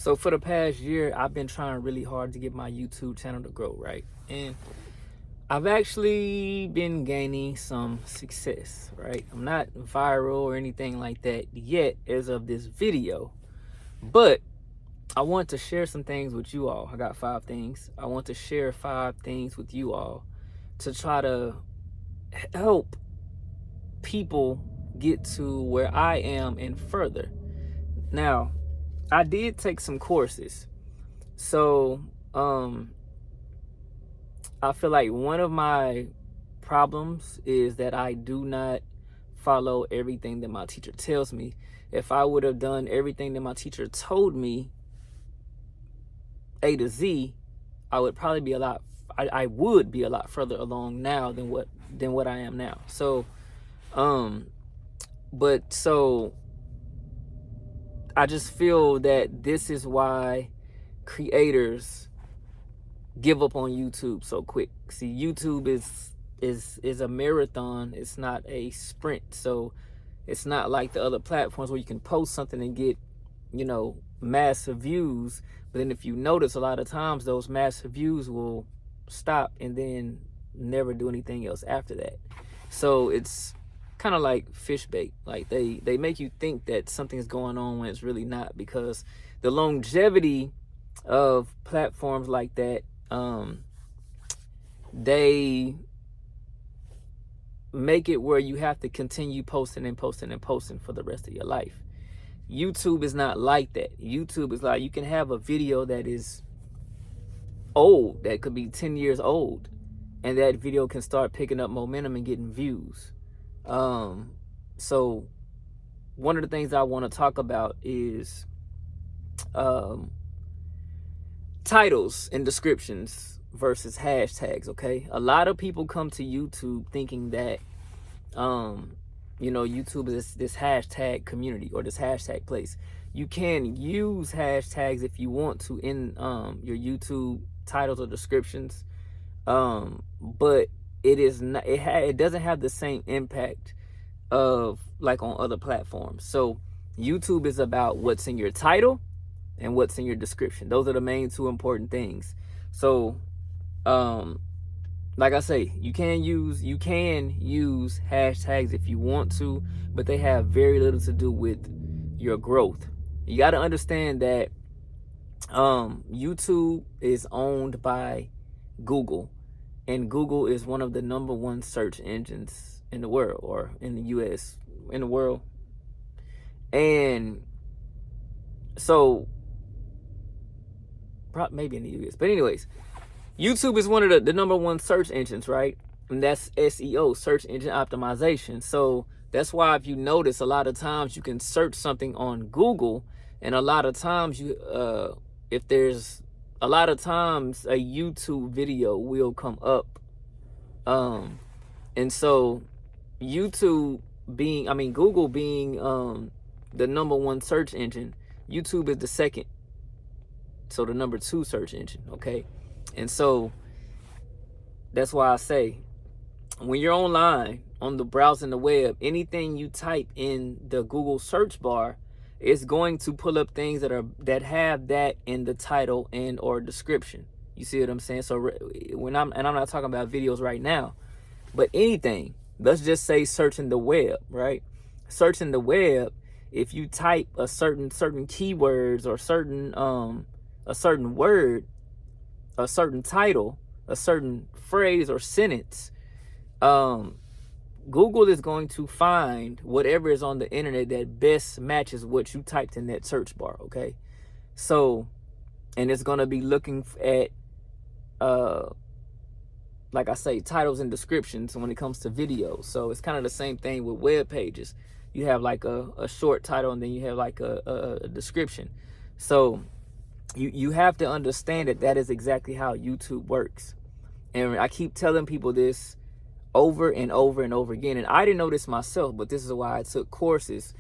So for the past year, I've been trying really hard to get my YouTube channel to grow, right? And I've actually been gaining some success, right? I'm not viral or anything like that yet as of this video, but I want to share some things with you all. I got 5 things. I want to share 5 things with you all to try to help people get to where I am and further. Now, I did take some courses. So, I feel like one of my problems is that I do not follow everything that my teacher tells me. If I would have done everything that my teacher told me, A to Z, I would probably be I would be a lot further along now than what I am now. So, so I just feel that this is why creators give up on YouTube so quick. See, YouTube is a marathon. It's not a sprint. So it's not like the other platforms where you can post something and get, massive views. But then if you notice, a lot of times those massive views will stop and then never do anything else after that. So it's kind of like fish bait. Like they make you think that something's going on when it's really not, because the longevity of platforms like that, they make it where you have to continue posting and posting and posting for the rest of your life. YouTube is not like that. YouTube is like, you can have a video that is old, that could be 10 years old, and that video can start picking up momentum and getting views. So one of the things I want to talk about is titles and descriptions versus hashtags. Okay, a lot of people come to YouTube thinking that YouTube is this hashtag community or this hashtag place. You can use hashtags if you want to in your YouTube titles or descriptions, but it is not. It doesn't have the same impact of like on other platforms. So YouTube is about what's in your title and what's in your description. Those are the main 2 important things. So, like I say, you can use hashtags if you want to, but they have very little to do with your growth. You got to understand that YouTube is owned by Google, and Google is one of the #1 search engines in the world, or in the US, in the world. And so maybe in the US, but anyways, YouTube is one of the #1 search engines, right? And that's SEO, search engine optimization. So that's why, if you notice, a lot of times you can search something on Google, and a lot of times a YouTube video will come up. And so Google being the #1 search engine, YouTube is the second. So the #2 search engine, okay? And so that's why I say, when you're online, on the browsing the web, anything you type in the Google search bar is going to pull up things that have that in the title and or description. You see what I'm saying? So I'm not talking about videos right now, but anything. Let's just say searching the web, right? Searching the web, if you type a certain keywords or a certain word, a certain title, a certain phrase or sentence, Google is going to find whatever is on the internet that best matches what you typed in that search bar, okay? So, and it's going to be looking at, like I say, titles and descriptions when it comes to videos. So it's kind of the same thing with web pages. You have like a short title, and then you have like a description. So you have to understand that is exactly how YouTube works. And I keep telling people this over and over and over again. And I didn't know this myself, but this is why I took courses,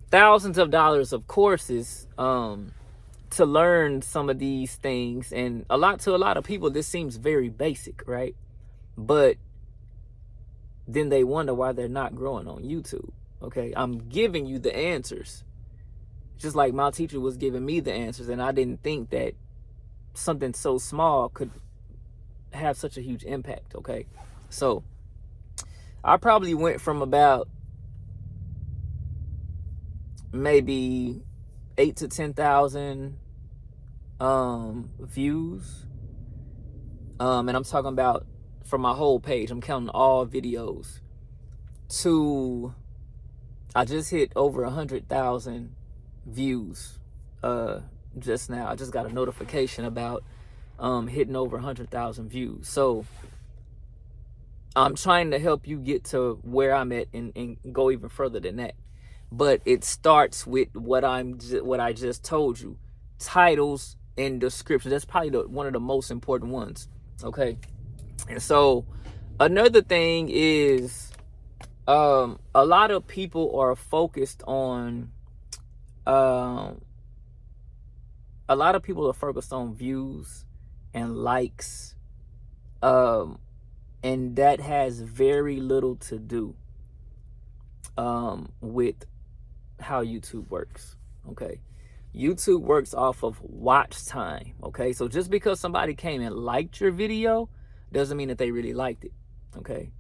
thousands of dollars of courses, to learn some of these things. And to a lot of people, this seems very basic, right? But then they wonder why they're not growing on YouTube. Okay, I'm giving you the answers. Just like my teacher was giving me the answers, and I didn't think that something so small could have such a huge impact. Okay, so I probably went from about maybe 8 to 10,000 views, and I'm talking about for my whole page. I'm counting all videos. To I just hit over 100,000 views just now. I just got a notification about hitting over 100,000 views. So I'm trying to help you get to where I'm at and go even further than that. But it starts with what I just told you: titles and descriptions. That's probably one of the most important ones. Okay, and so another thing is, a lot of people are focused on views and likes, and that has very little to do with how YouTube works. Okay, YouTube works off of watch time. Okay, so just because somebody came and liked your video doesn't mean that they really liked it. Okay,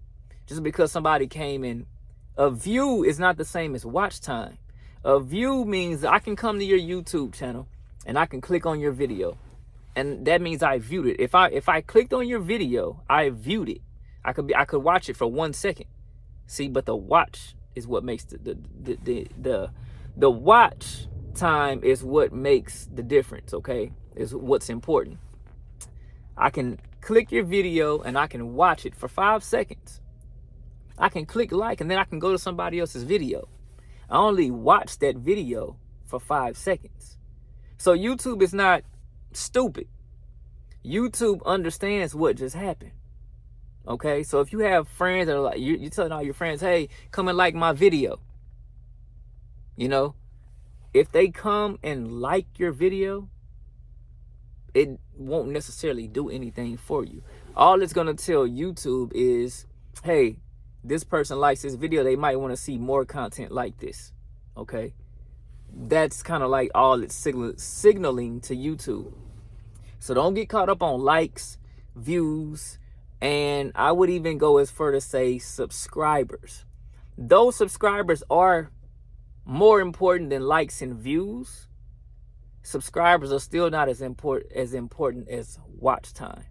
just because somebody came in, a view is not the same as watch time. A view means I can come to your YouTube channel and I can click on your video, and that means I viewed it. If I clicked on your video, I viewed it. I could watch it for 1 second. See, but the watch is what makes the watch time is what makes the difference. Okay, is what's important. I can click your video and I can watch it for 5 seconds. I can click like, and then I can go to somebody else's video. I only watched that video for 5 seconds. So YouTube is not stupid. YouTube understands what just happened. Okay, so if you have friends that are like, you're telling all your friends, hey, come and like my video. You know, if they come and like your video, it won't necessarily do anything for you. All it's going to tell YouTube is, hey, this person likes this video. They might want to see more content like this. Okay, that's kind of like all it's signaling to YouTube. So don't get caught up on likes, views, and I would even go as far to say subscribers. Those subscribers are more important than likes and views. Subscribers are still not as important as watch time.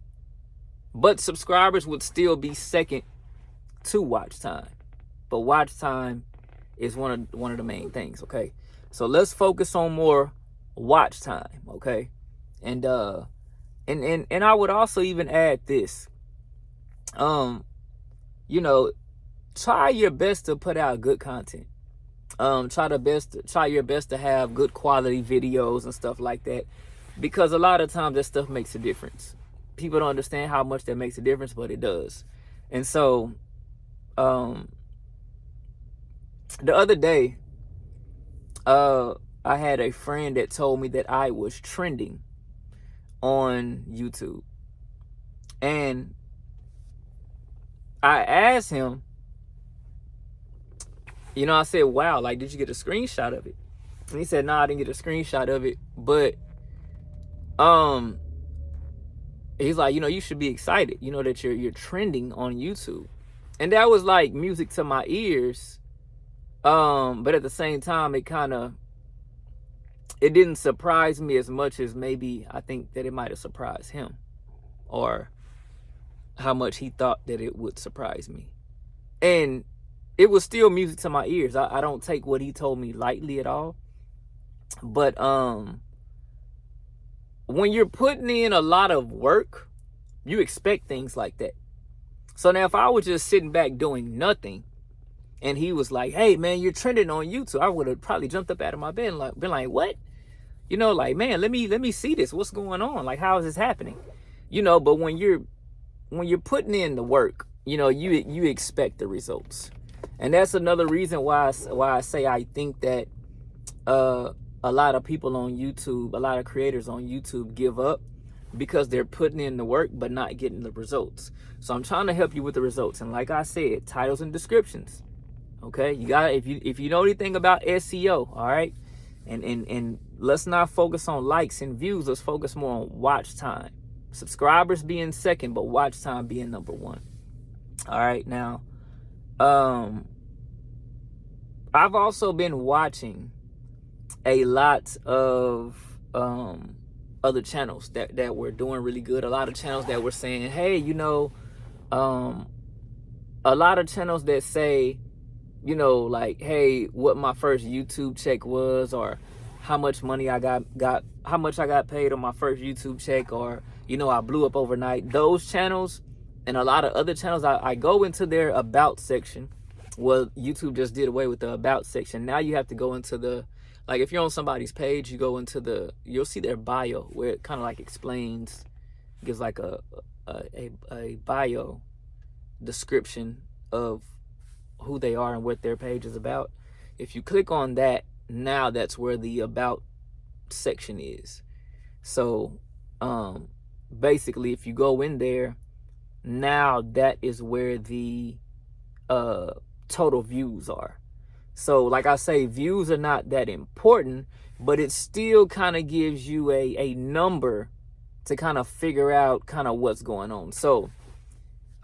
But subscribers would still be second to watch time. But watch time is one of the main things. Okay, so let's focus on more watch time. Okay, and I would also even add this. You know, try your best to put out good content. Try your best to have good quality videos and stuff like that, because a lot of times that stuff makes a difference. People don't understand how much that makes a difference, but it does. And so, the other day, I had a friend that told me that I was trending on YouTube, and I asked him, you know, I said, wow, like, did you get a screenshot of it? And he said, no, I didn't get a screenshot of it. But he's like, you know, you should be excited, you know, that you're trending on YouTube. And that was like music to my ears. But at the same time, it didn't surprise me as much as maybe I think that it might have surprised him, or how much he thought that it would surprise me. And it was still music to my ears. I don't take what he told me lightly at all. But when you're putting in a lot of work, you expect things like that. So now if I was just sitting back doing nothing, and he was like, hey man, you're trending on YouTube, I would have probably jumped up out of my bed and been like, what? You know, like, man, let me see this. What's going on? Like, how is this happening? You know, but when you're putting in the work, you know, you expect the results. And that's another reason why I say I think that a lot of people on YouTube, a lot of creators on YouTube give up because they're putting in the work but not getting the results. So I'm trying to help you with the results. And like I said, titles and descriptions. Okay, you got, if you know anything about SEO, all right, And let's not focus on likes and views. Let's focus more on watch time. Subscribers being second, but watch time being number one. All right, now, I've also been watching a lot of other channels that were doing really good. A lot of channels that were saying, hey, a lot of channels that say, like, hey, what my first YouTube check was, or how much money I got how much I got paid on my first YouTube check, or I blew up overnight. Those channels and a lot of other channels, I go into their about section. Well, YouTube just did away with the about section. Now you have to go into the, like, if you're on somebody's page, you go into you'll see their bio, where it kind of like explains, gives like a bio description of who they are and what their page is about. If you click on that, now that's where the about section is. So basically, if you go in there, now that is where the total views are. So like I say, views are not that important, but it still kind of gives you a number to kind of figure out kind of what's going on. So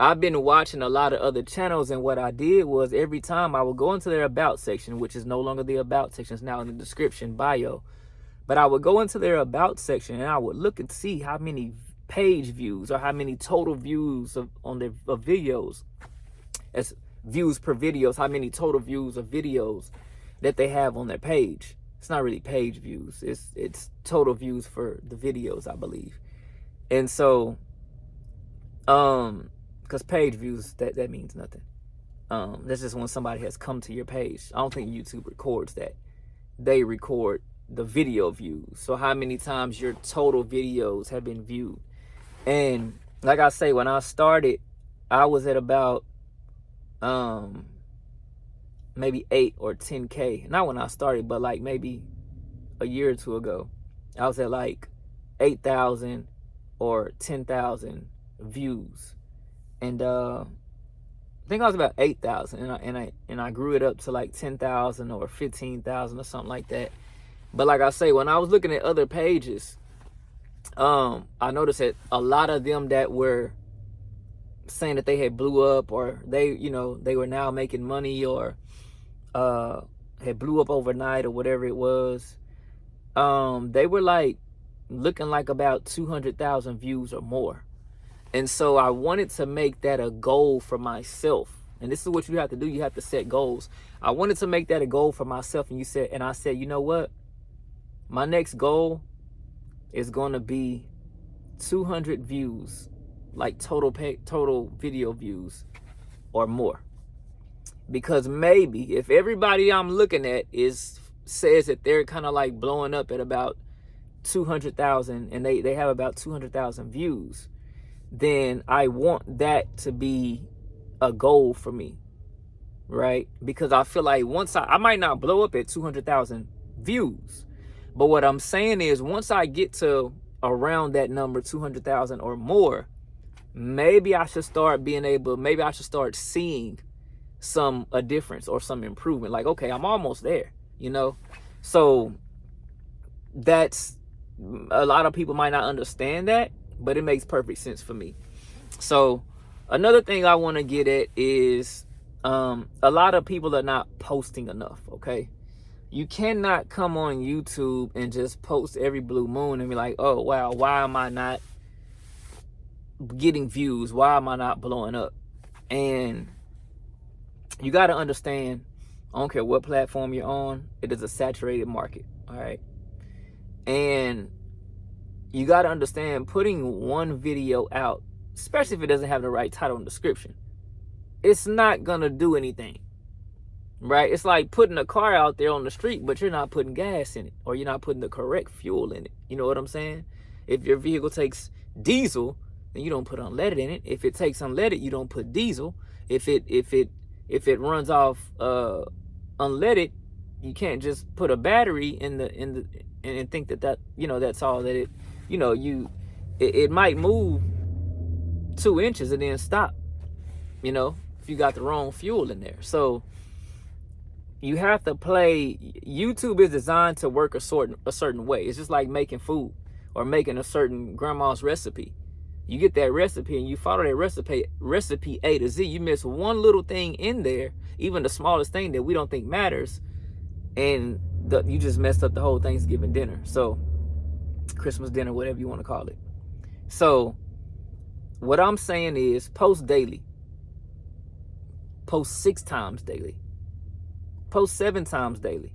I've been watching a lot of other channels, and what I did was every time I would go into their about section, which is no longer the about section, it's now in the description bio, but I would go into their about section and I would look and see how many page views or how many total views on their videos, as views per videos, how many total views of videos that they have on their page. It's not really page views, it's total views for the videos, I believe. And so because page views, that means nothing. That's just when somebody has come to your page. I don't think YouTube records that. They record the video views, so how many times your total videos have been viewed. And like I say, when I started, I was at about maybe 8 or 10K. Not when I started, but like maybe a year or two ago, I was at like 8,000 or 10,000 views. And I think I was about 8,000, and I grew it up to like 10,000 or 15,000 or something like that. But like I say, when I was looking at other pages, I noticed that a lot of them that were saying that they had blew up, or they were now making money, or had blew up overnight, or whatever it was, they were like looking like about 200,000 views or more. And so I wanted to make that a goal for myself. And this is what you have to do. You have to set goals. I wanted to make that a goal for myself. And I said, you know what? My next goal is going to be 200 views, like total video views or more. Because maybe if everybody I'm looking at says that they're kind of like blowing up at about 200,000, and they have about 200,000 views, then I want that to be a goal for me, right? Because I feel like once I might not blow up at 200,000 views, but what I'm saying is, once I get to around that number, 200,000 or more, maybe I should start seeing a difference or some improvement. Like, okay, I'm almost there, So that's, a lot of people might not understand that, but it makes perfect sense for me. So another thing I want to get at is a lot of people are not posting enough. Okay, you cannot come on YouTube and just post every blue moon and be like, oh wow, why am I not getting views? Why am I not blowing up? And you got to understand, I don't care what platform you're on, it is a saturated market. All right, and you got to understand, putting one video out, especially if it doesn't have the right title and description, it's not going to do anything, right? It's like putting a car out there on the street, but you're not putting gas in it, or you're not putting the correct fuel in it. You know what I'm saying? If your vehicle takes diesel, then you don't put unleaded in it. If it takes unleaded, you don't put diesel. If it runs off unleaded, you can't just put a battery in the and think that that's all that it. It might move 2 inches and then stop, if you got the wrong fuel in there. So you have to play. YouTube is designed to work a certain way. It's just like making food or making a certain grandma's recipe. You get that recipe and you follow that recipe A to Z. You miss one little thing in there, even the smallest thing that we don't think matters, and you just messed up the whole Thanksgiving dinner. So Christmas dinner, whatever you want to call it. So what I'm saying is post daily. Post 6 times daily. Post 7 times daily.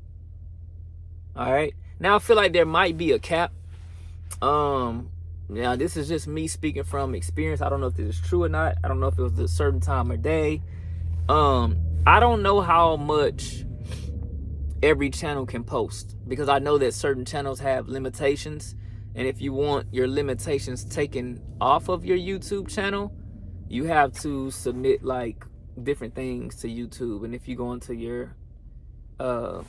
All right. Now I feel like there might be a cap. Now this is just me speaking from experience. I don't know if this is true or not. I don't know if it was a certain time or day. I don't know how much every channel can post, because I know that certain channels have limitations, and if you want your limitations taken off of your YouTube channel, you have to submit like different things to YouTube. And if you go into your the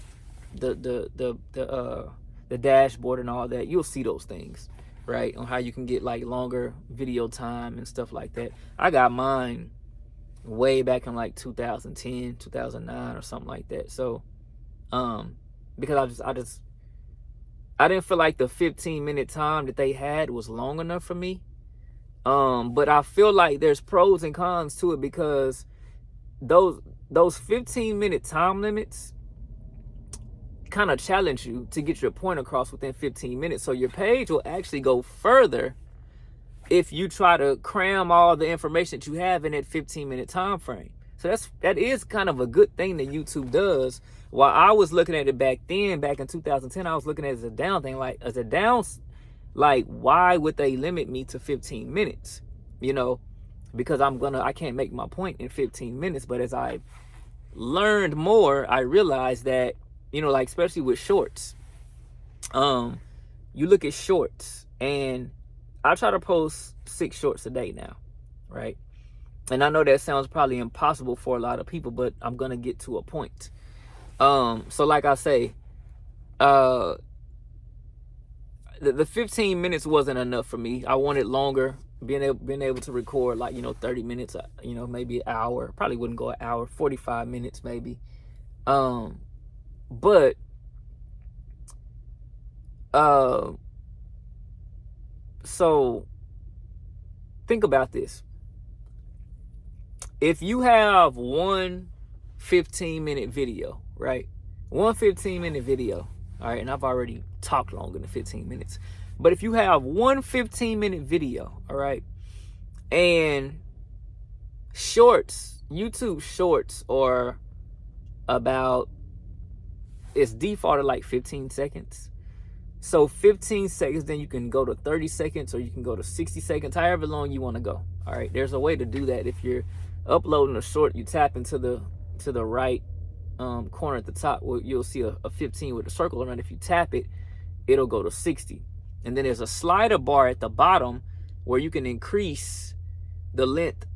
dashboard and all that, you'll see those things, right, on how you can get like longer video time and stuff like that. I got mine way back in like 2010, 2009 or something like that. So because I didn't feel like the 15-minute time that they had was long enough for me. But I feel like there's pros and cons to it, because those 15-minute time limits kind of challenge you to get your point across within 15 minutes. So your page will actually go further if you try to cram all the information that you have in that 15-minute time frame. So that is kind of a good thing that YouTube does. While I was looking at it back in 2010, I was looking at it as a down thing, like why would they limit me to 15 minutes? Because I can't make my point in 15 minutes. But as I learned more, I realized that, like especially with shorts, you look at shorts, and I try to post 6 shorts a day now, right? And I know that sounds probably impossible for a lot of people, but I'm gonna get to a point. So like I say, the 15 minutes wasn't enough for me. I wanted longer, being able to record like 30 minutes, maybe an hour. Probably wouldn't go an hour, 45 minutes maybe. But so think about this. If you have one 15-minute video, right? One 15-minute video, all right? And I've already talked longer than 15 minutes. But if you have one 15-minute video, all right? And shorts, YouTube shorts are it's defaulted like 15 seconds. So 15 seconds, then you can go to 30 seconds or you can go to 60 seconds, however long you want to go. All right, there's a way to do that. If you're uploading a short, you tap into the right corner at the top where you'll see a 15 with a circle around. If you tap it, it'll go to 60. And then there's a slider bar at the bottom where you can increase the length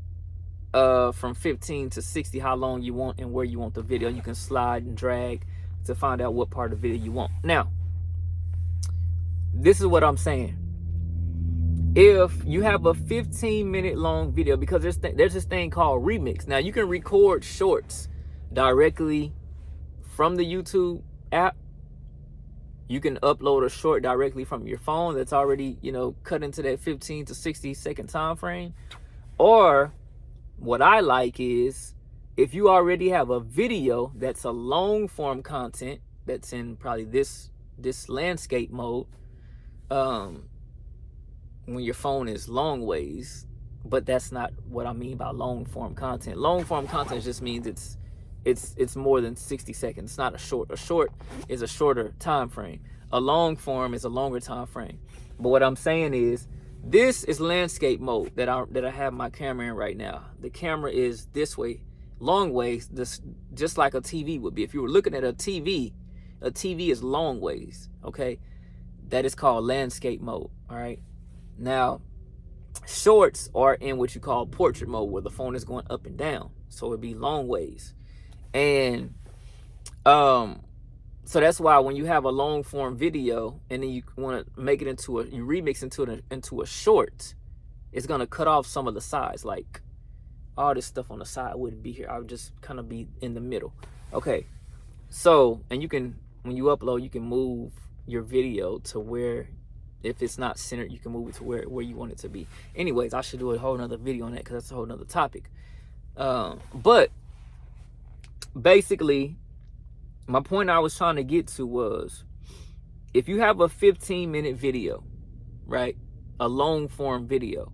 from 15 to 60, how long you want and where you want the video. You can slide and drag to find out what part of the video you want. Now, this is what I'm saying. If you have a 15-minute long video, because there's this thing called Remix. Now, you can record shorts directly from the YouTube app. You can upload a short directly from your phone that's already, cut into that 15 to 60 second time frame. Or what I like is, if you already have a video that's a long form content that's in probably this landscape mode, when your phone is long ways, but that's not what I mean by long form content. Long form content just means it's more than 60 seconds. It's not a short. A short is a shorter time frame. A long form is a longer time frame. But what I'm saying is, this is landscape mode that I have my camera in right now. The camera is this way, long ways, this just like a TV would be. If you were looking at a TV is long ways, okay? That is called landscape mode, all right? Now, shorts are in what you call portrait mode, where the phone is going up and down. So it'd be long ways. And so that's why when you have a long form video and then you want to make it you remix into a short, it's going to cut off some of the sides. Like all this stuff on the side wouldn't be here. I would just kind of be in the middle. Okay. So, and you can, when you upload, you can move your video to where, if it's not centered, you can move it to where you want it to be. Anyways, I should do a whole nother video on that because that's a whole nother topic. But basically, my point I was trying to get to was, if you have a 15-minute video, right, a long form video,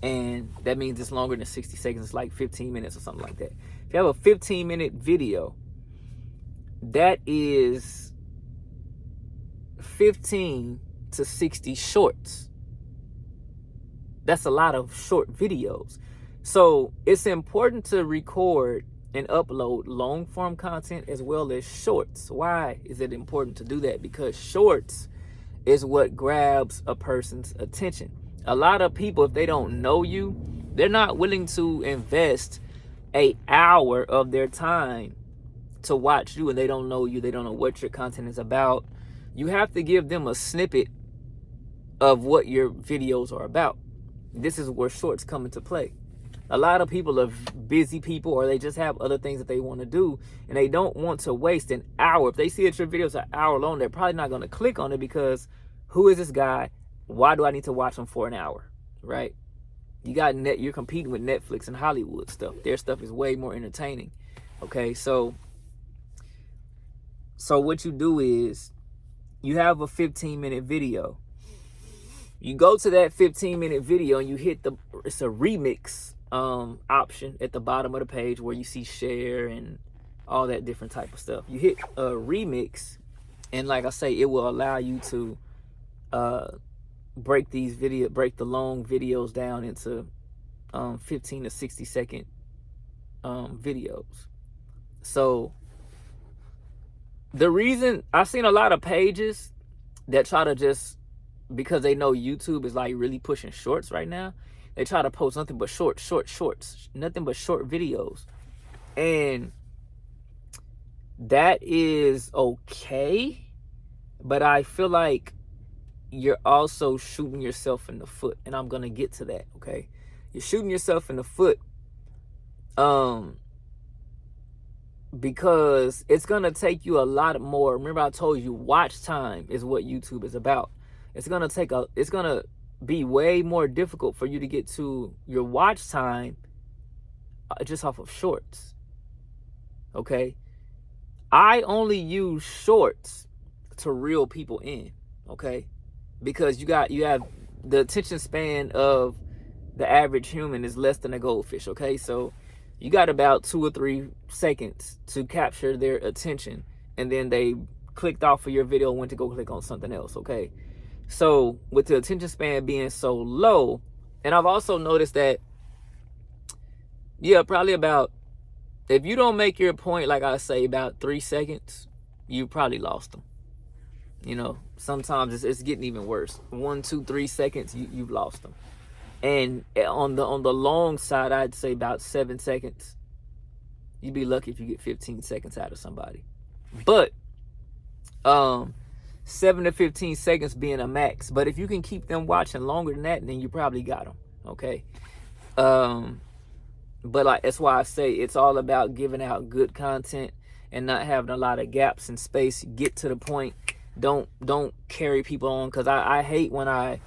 and that means it's longer than 60 seconds, it's like 15 minutes or something like that. If you have a 15-minute video, that is 15 to 60 shorts. That's a lot of short videos. So it's important to record and upload long form content as well as shorts. Why is it important to do that? Because shorts is what grabs a person's attention. A lot of people, if they don't know you, they're not willing to invest an hour of their time to watch you, and they don't know you, they don't know what your content is about. You have to give them a snippet of what your videos are about. This is where shorts come into play. A lot of people are busy people, or they just have other things that they want to do, and they don't want to waste an hour. If they see that your video is an hour long, they're probably not going to click on it, because who is this guy? Why do I need to watch him for an hour, right? You're competing with Netflix and Hollywood stuff. Their stuff is way more entertaining. Okay, so what you do is, you have a 15-minute video. You go to that 15-minute video and you hit it's a remix option at the bottom of the page where you see share and all that different type of stuff. You hit a remix, and like I say, it will allow you to break the long videos down into 15 to 60 second videos. So the reason I've seen a lot of pages that try to just, because they know YouTube is like really pushing shorts right now, they try to post nothing but shorts, nothing but short videos. And that is okay, but I feel like you're also shooting yourself in the foot, and I'm gonna get to that. Okay, you're shooting yourself in the foot because it's gonna take you a lot more. Remember, I told you watch time is what YouTube is about. It's gonna be way more difficult for you to get to your watch time just off of shorts. Okay, I only use shorts to reel people in. Okay, because you have the attention span of the average human is less than a goldfish. Okay, so you got about 2 or 3 seconds to capture their attention, and then they clicked off of your video and went to go click on something else. Okay, so with the attention span being so low, and I've also noticed that, probably about, if you don't make your point, like I say, about 3 seconds, you probably lost them. Sometimes it's getting even worse. 1, 2, 3 seconds, you've lost them. And on the long side, I'd say about 7 seconds. You'd be lucky if you get 15 seconds out of somebody. But 7 to 15 seconds being a max. But if you can keep them watching longer than that, then you probably got them. Okay. But that's why I say it's all about giving out good content and not having a lot of gaps in space. Get to the point. Don't carry people on, because I hate when I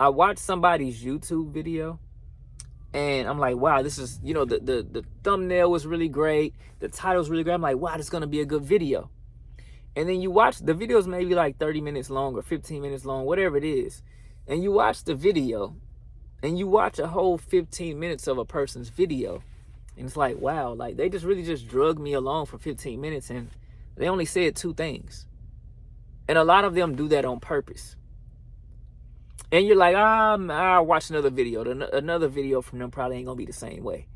watch somebody's YouTube video and I'm like, wow, this is, the thumbnail was really great, the title's really great. I'm like, wow, this is gonna be a good video. And then you watch the videos, maybe like 30 minutes long or 15 minutes long, whatever it is, and you watch the video and you watch a whole 15 minutes of a person's video, and it's like, wow, like they just drug me along for 15 minutes and they only said 2 things. And a lot of them do that on purpose. And you're like, I'll watch another video. Another video from them probably ain't gonna be the same way.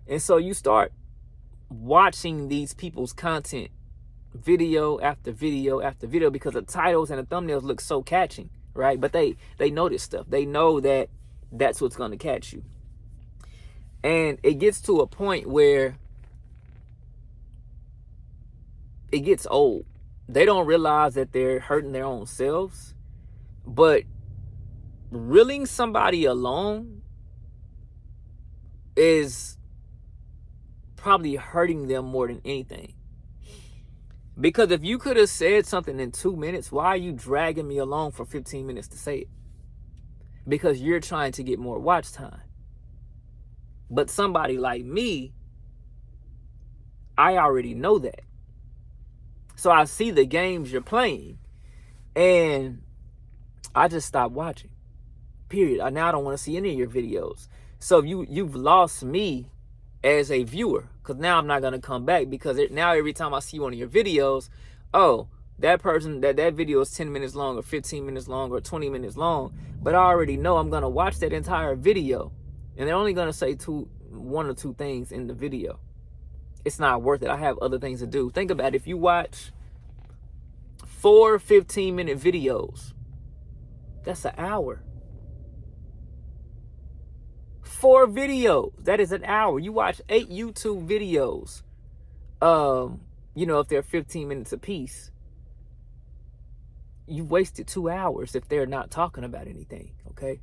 And so you start watching these people's content, video after video after video, because the titles and the thumbnails look so catching, right? But they know this stuff. They know that that's what's gonna catch you. And it gets to a point where it gets old. They don't realize that they're hurting their own selves, but reeling somebody along is probably hurting them more than anything. Because if you could have said something in 2 minutes, why are you dragging me along for 15 minutes to say it? Because you're trying to get more watch time. But somebody like me, I already know that. So I see the games you're playing, and I just stopped watching. Period. Now I don't want to see any of your videos. So you've lost me as a viewer, because now I'm not going to come back, because now every time I see one of your videos, oh, that person, that video is 10 minutes long or 15 minutes long or 20 minutes long, but I already know I'm going to watch that entire video, and they're only going to say one or two things in the video. It's not worth it. I have other things to do. Think about it. If you watch 4 15-minute videos, that's an hour. 4 videos, that is an hour. You watch 8 YouTube videos, if they're 15 minutes a piece, you wasted 2 hours if they're not talking about anything. Okay,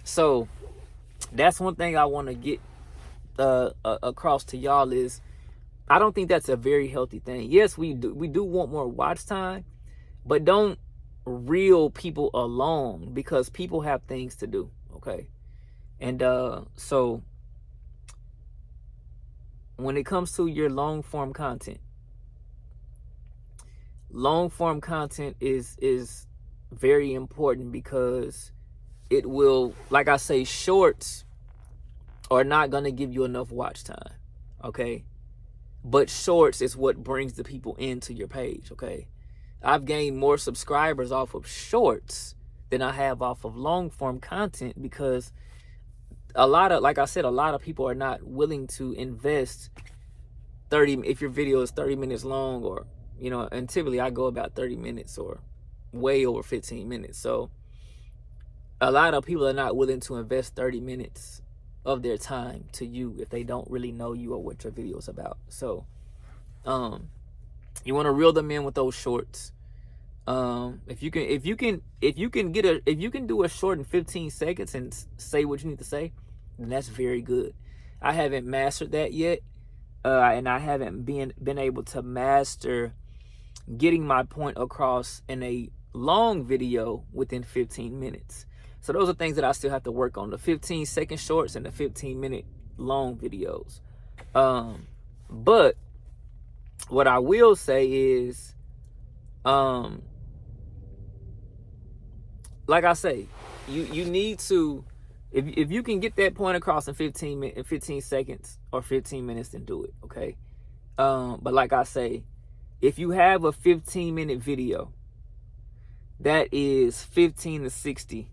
so that's one thing I want to get across to y'all is, I don't think that's a very healthy thing. Yes, we do want more watch time, but don't reel people along, because people have things to do. Okay. And so when it comes to your long form content is very important, because it will, like I say, shorts are not going to give you enough watch time. Okay. But shorts is what brings the people into your page. Okay. I've gained more subscribers off of shorts than I have off of long form content, because like I said, a lot of people are not willing to invest 30, if your video is 30 minutes long, or, and typically I go about 30 minutes or way over 15 minutes. So a lot of people are not willing to invest 30 minutes of their time to you if they don't really know you or what your video is about. So, you want to reel them in with those shorts. If you can do a short in 15 seconds and say what you need to say, then that's very good. I haven't mastered that yet, and I haven't been able to master getting my point across in a long video within 15 minutes. So those are things that I still have to work on: the 15-second shorts and the 15-minute long videos. But what I will say is, like I say, you need to, if you can get that point across in 15 seconds or 15 minutes, then do it. Okay. But like I say, if you have a 15-minute video, that is 15 to 60,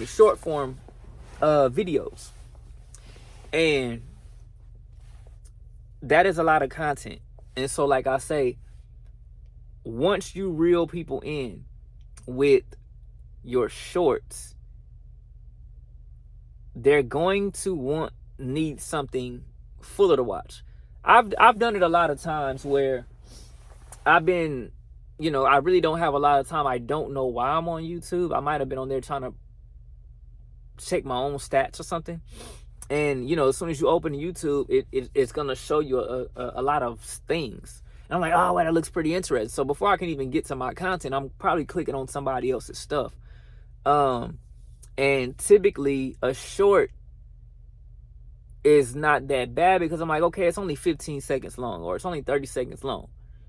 short form videos, and that is a lot of content. And so, like I say, once you reel people in with your shorts, they're going to need something fuller to watch. I've done it a lot of times where I've been, I really don't have a lot of time. I don't know why I'm on YouTube. I might have been on there trying to check my own stats or something. And, as soon as you open YouTube, it's going to show you a lot of things. And I'm like, oh, wow, that looks pretty interesting. So before I can even get to my content, I'm probably clicking on somebody else's stuff. And typically a short is not that bad, because I'm like, okay, it's only 15 seconds long, or it's only 30 seconds long.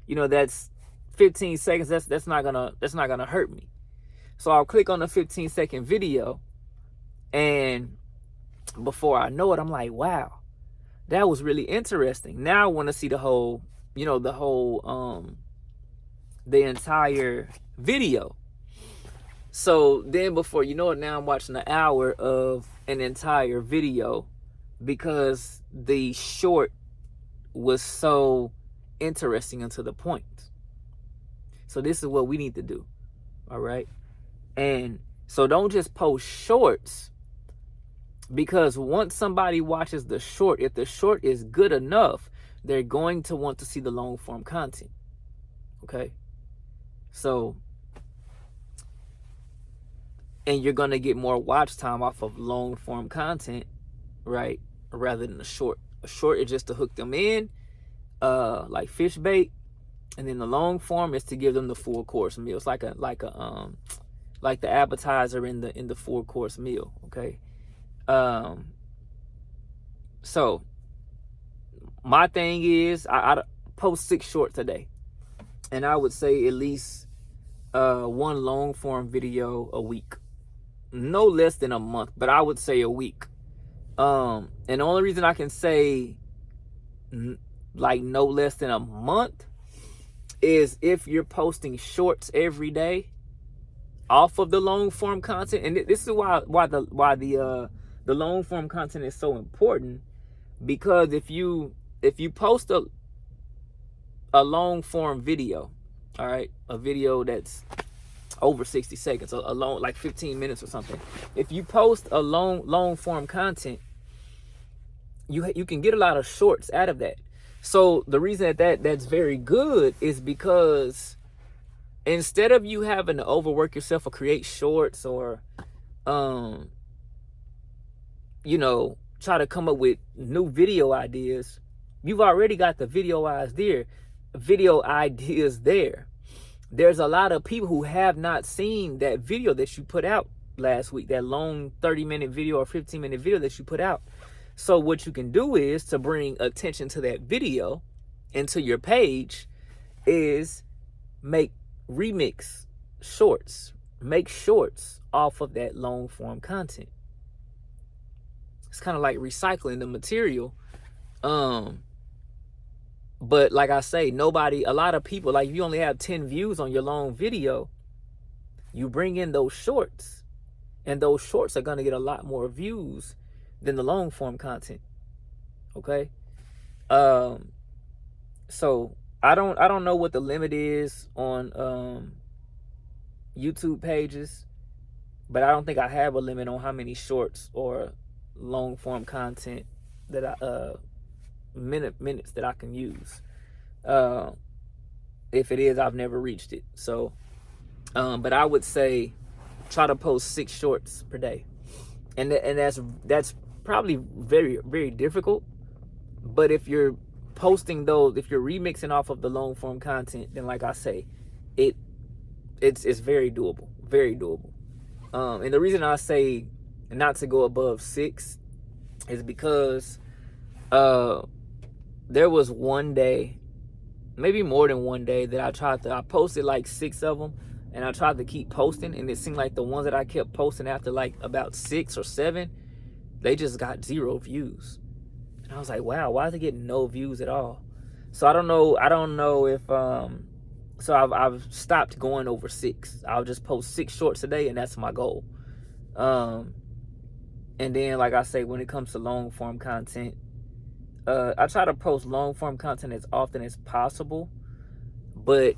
That's 15 seconds. That's not gonna hurt me. So I'll click on the 15-second video, and before I know it, I'm like, wow, that was really interesting. Now I want to see the whole, the entire video. So then before you know it, now I'm watching an hour of an entire video, because the short was so interesting and to the point. So this is what we need to do. All right. And so don't just post shorts, because once somebody watches the short, if the short is good enough, they're going to want to see the long form content. Okay. So, and you're going to get more watch time off of long form content, right, rather than the short A short is just to hook them in, like fish bait, and then the long form is to give them the full course meal. It's like the appetizer in the full course meal. Okay. So my thing is I post 6 shorts a day, and I would say at least one long form video a week, no less than a month, but I would say a week. And the only reason I can say like no less than a month is if you're posting shorts every day off of the long form content. And this is why the long form content is so important, because if you post a long form video, all right, a video that's over 60 seconds, a long, like 15 minutes or something, if you post a long form content, you can get a lot of shorts out of that. So the reason that's very good is because instead of you having to overwork yourself or create shorts or try to come up with new video ideas, you've already got the video ideas there. There's a lot of people who have not seen that video that you put out last week, that long 30-minute video or 15-minute video that you put out. So what you can do is, to bring attention to that video and to your page, is make remix shorts. Make shorts off of that long form content. It's kind of like recycling the material. But like I say, a lot of people, like if you only have 10 views on your long video, you bring in those shorts, and those shorts are going to get a lot more views than the long form content. Okay. So I don't know what the limit is on YouTube pages, but I don't think I have a limit on how many shorts or long form content that I minutes that I can use. If it is, I've never reached it. So but I would say try to post 6 shorts per day, and that's probably very, very difficult. But if you're posting those, if you're remixing off of the long form content, then like I say, it's very doable, very doable. And the reason I say not to go above 6 is because there was one day, maybe more than one day, that I posted like 6 of them, and I tried to keep posting, and it seemed like the ones that I kept posting after like about 6 or 7, they just got 0 views. And I was like, wow, why is it getting no views at all? So I don't know if so I've stopped going over 6. I'll just post 6 shorts a day, and that's my goal. And then, like I say, when it comes to long form content, I try to post long form content as often as possible, but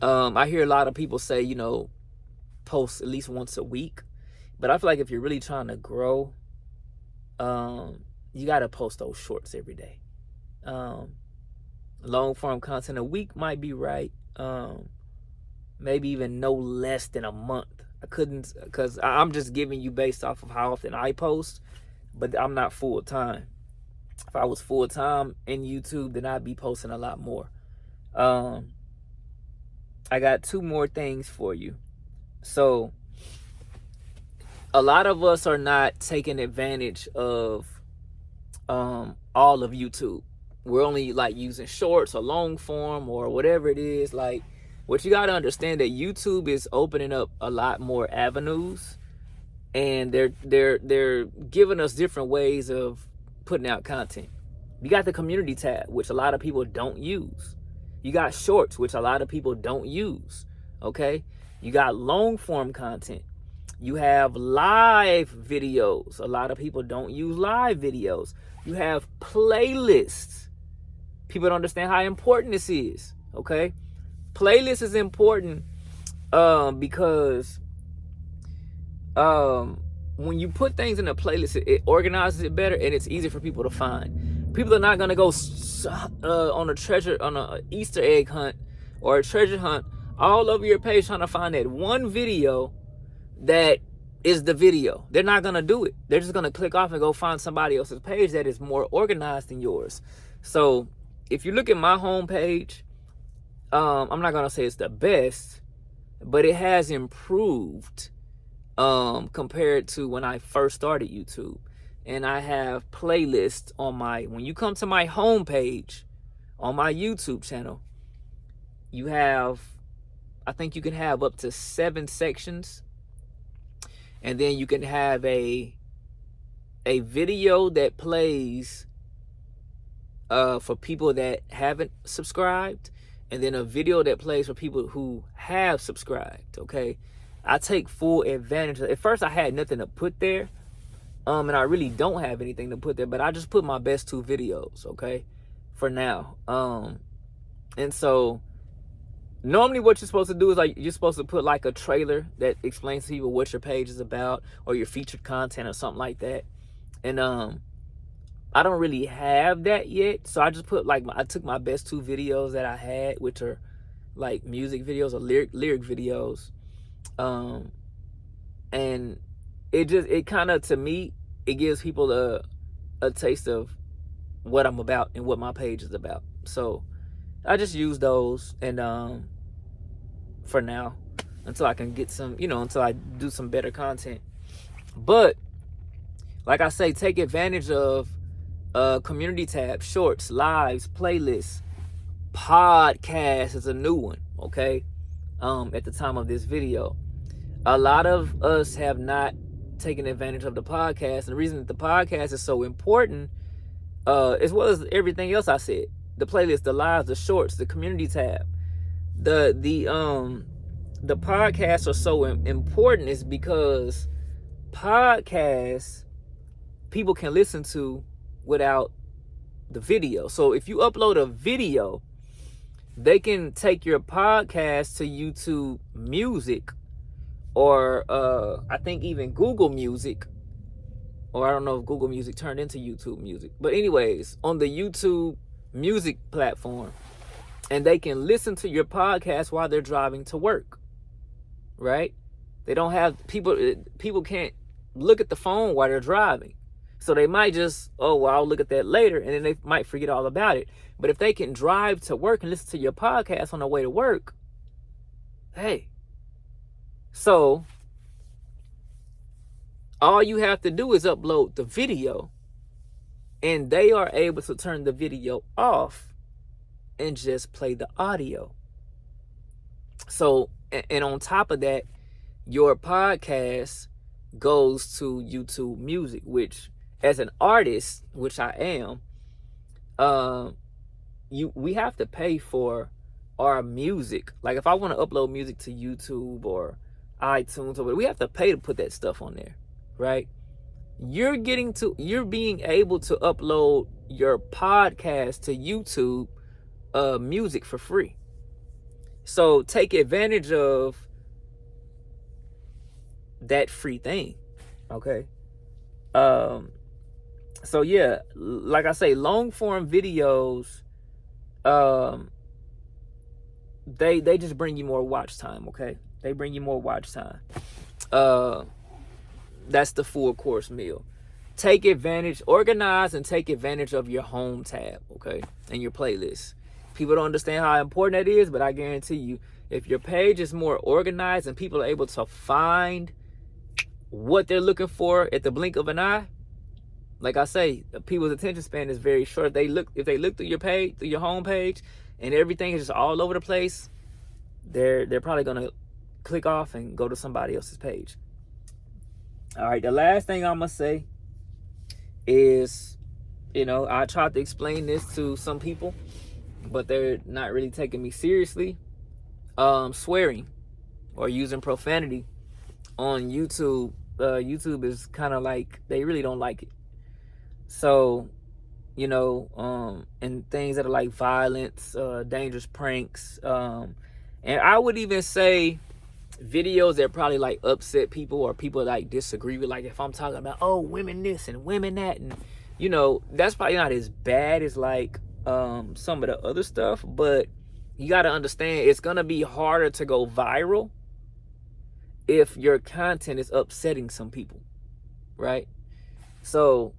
I hear a lot of people say, post at least once a week. But I feel like if you're really trying to grow, you got to post those shorts every day. Long form content a week might be right. Maybe even no less than a month. I couldn't, because I'm just giving you based off of how often I post, but I'm not full time. If I was full time in YouTube, then I'd be posting a lot more. I got 2 more things for you. So a lot of us are not taking advantage of all of YouTube. We're only like using shorts or long form or whatever it is. Like, what you got to understand, that YouTube is opening up a lot more avenues, and they're giving us different ways of putting out content. You got the community tab, which a lot of people don't use. You got shorts, which a lot of people don't use. Okay. You got long form content. You have live videos. A lot of people don't use live videos. You have playlists. People don't understand how important this is. Okay. Playlist is important because when you put things in a playlist, it organizes it better, and it's easier for people to find. People are not gonna go on a Easter egg hunt or a treasure hunt all over your page trying to find that one video that is the video. They're not gonna do it. They're just gonna click off and go find somebody else's page that is more organized than yours. So if you look at my homepage, I'm not gonna say it's the best, but it has improved compared to when I first started YouTube. And I have playlists on when you come to my homepage on my YouTube channel, you have, I think you can have up to 7 sections. And then you can have a video that plays for people that haven't subscribed, and then a video that plays for people who have subscribed. Okay, I take full advantage of it. At first I had nothing to put there, and I really don't have anything to put there, but I just put my best 2 videos, okay, for now. And so normally what you're supposed to do is, like, you're supposed to put like a trailer that explains to people what your page is about, or your featured content or something like that. And I don't really have that yet, so I just put like I took my best 2 videos that I had, which are like music videos or lyric videos, and it kind of, to me, it gives people a taste of what I'm about and what my page is about. So I just use those, and for now, until I can get some, until I do some better content. But like I say, take advantage of community tabs, shorts, lives, playlists. Podcast is a new one, okay? At the time of this video, a lot of us have not taken advantage of the podcast. And the reason that the podcast is so important, as well as everything else I said, the playlist, the lives, the shorts, the community tab, the podcasts are so important, is because podcasts people can listen to without the video. So if you upload a video, they can take your podcast to YouTube Music, or I think even Google Music, or I don't know if Google Music turned into YouTube Music, but anyways, on the YouTube Music platform, and they can listen to your podcast while they're driving to work, right? They don't have people can't look at the phone while they're driving. So they might just, oh, well, I'll look at that later, and then they might forget all about it. But if they can drive to work and listen to your podcast on the way to work, hey. So all you have to do is upload the video, and they are able to turn the video off and just play the audio. So, and on top of that, your podcast goes to YouTube Music, which, as an artist, which I am, we have to pay for our music. Like, if I want to upload music to YouTube or iTunes, or we have to pay to put that stuff on there, right? You're being able to upload your podcast to YouTube Music for free. So take advantage of that free thing, okay? So yeah, like I say, long form videos, they just bring you more watch time, okay? They bring you more watch time. That's the full course meal. Take advantage, organize and take advantage of your home tab, okay? And your playlist. People don't understand how important that is, but I guarantee you, if your page is more organized and people are able to find what they're looking for at the blink of an eye, like I say, people's attention span is very short. If they look through your page, through your home page, and everything is just all over the place, they're probably gonna click off and go to somebody else's page. All right, the last thing I'm gonna say is, I tried to explain this to some people, but they're not really taking me seriously. Swearing or using profanity on YouTube, YouTube is kind of like, they really don't like it. So, and things that are like violence, dangerous pranks, and I would even say videos that probably like upset people, or people like disagree with, like if I'm talking about, oh, women this and women that, and that's probably not as bad as like some of the other stuff, but you got to understand, it's gonna be harder to go viral if your content is upsetting some people, right? So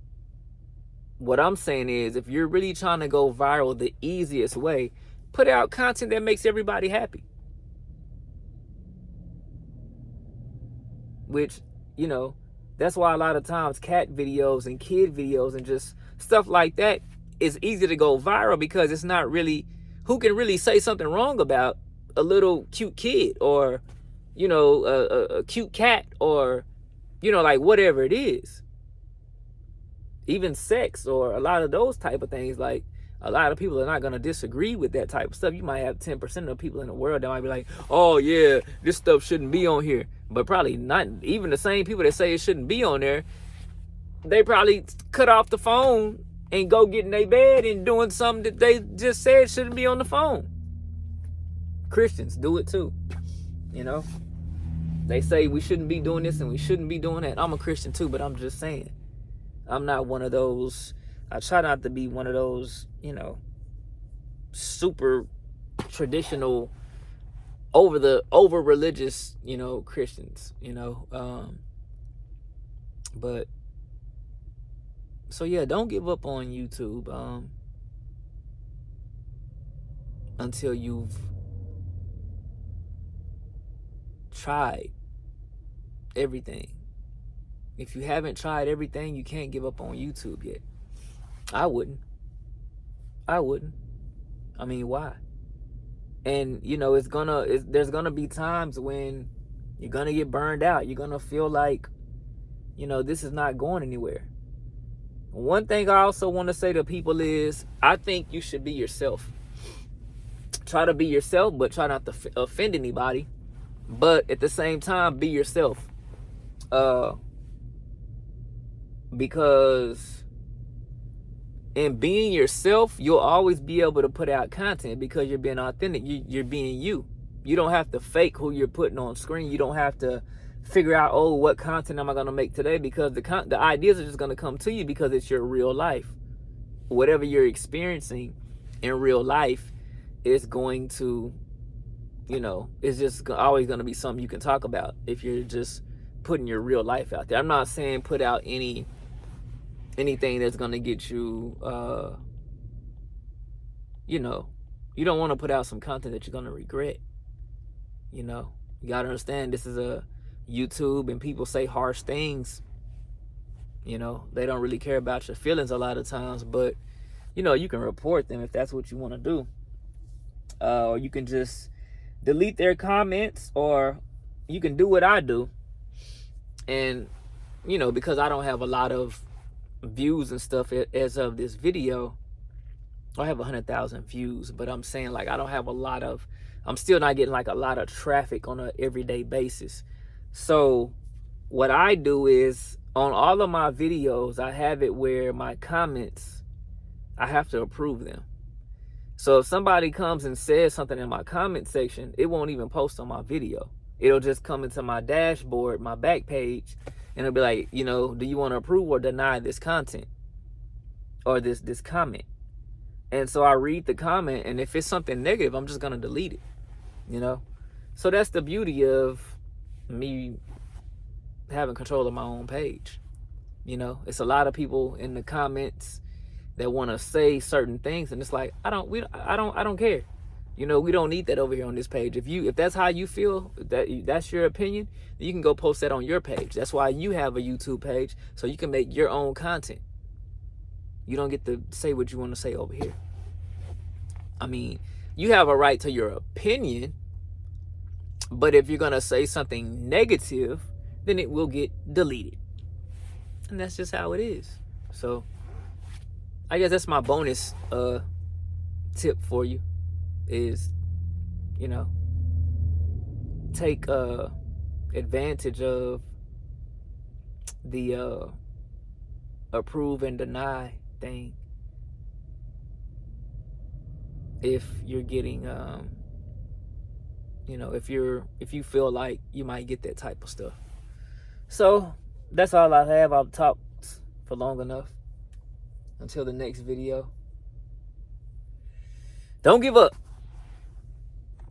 what I'm saying is, if you're really trying to go viral, the easiest way, put out content that makes everybody happy. Which, you know, that's why a lot of times cat videos and kid videos and just stuff like that is easy to go viral, because it's not really, who can really say something wrong about a little cute kid, or, you know, a cute cat, or, you know, like whatever it is. Even sex or a lot of those type of things. Like, a lot of people are not going to disagree with that type of stuff. You might have 10% of people in the world that might be like, oh yeah, this stuff shouldn't be on here. But probably not even the same people that say it shouldn't be on there. They probably cut off the phone and go get in their bed and doing something that they just said shouldn't be on the phone. Christians do it too. You know, they say we shouldn't be doing this and we shouldn't be doing that. I'm a Christian too, but I'm just saying, I'm not one of those, I try not to be one of those, you know, super traditional, over religious, you know, Christians, you know. But so yeah, don't give up on YouTube until you've tried everything. If you haven't tried everything, you can't give up on YouTube yet. I wouldn't. I mean, why? And you know, there's gonna be times when you're gonna get burned out. You're gonna feel like, you know, this is not going anywhere. One thing I also want to say to people is, I think you should be yourself. Try to be yourself, but try not to offend anybody. But at the same time, be yourself. Because in being yourself, you'll always be able to put out content, because you're being authentic. You're being you. You don't have to fake who you're putting on screen. You don't have to figure out, oh, what content am I going to make today? Because the ideas are just going to come to you, because it's your real life. Whatever you're experiencing in real life is going to, you know, it's just always going to be something you can talk about if you're just putting your real life out there. I'm not saying put out anything that's going to get you, you know, you don't want to put out some content that you're going to regret. You know, you got to understand, this is a YouTube, and people say harsh things. You know, they don't really care about your feelings a lot of times, but, you know, you can report them if that's what you want to do. Or you can just delete their comments, or you can do what I do. And, you know, because I don't have a lot of views and stuff as of this video, I have 100,000 views, but I'm saying, like, I don't have a lot of, I'm still not getting like a lot of traffic on an everyday basis. So what I do is, on all of my videos, I have it where my comments, I have to approve them. So if somebody comes and says something in my comment section, it won't even post on my video. It'll just come into my dashboard, my back page, and it'll be like, you know, do you want to approve or deny this content or this comment? And so I read the comment, and if it's something negative, I'm just going to delete it, you know? So that's the beauty of me having control of my own page. You know, it's a lot of people in the comments that want to say certain things, and it's like, I don't care. You know, we don't need that over here on this page. If that's how you feel, that's your opinion, then you can go post that on your page. That's why you have a YouTube page, so you can make your own content. You don't get to say what you want to say over here. I mean, you have a right to your opinion, but if you're going to say something negative, then it will get deleted. And that's just how it is. So I guess that's my bonus tip for you is, you know, take advantage of the approve and deny thing if you're getting you know, if you feel like you might get that type of stuff. So that's all I have. I've talked for long enough. Until the next video, don't give up.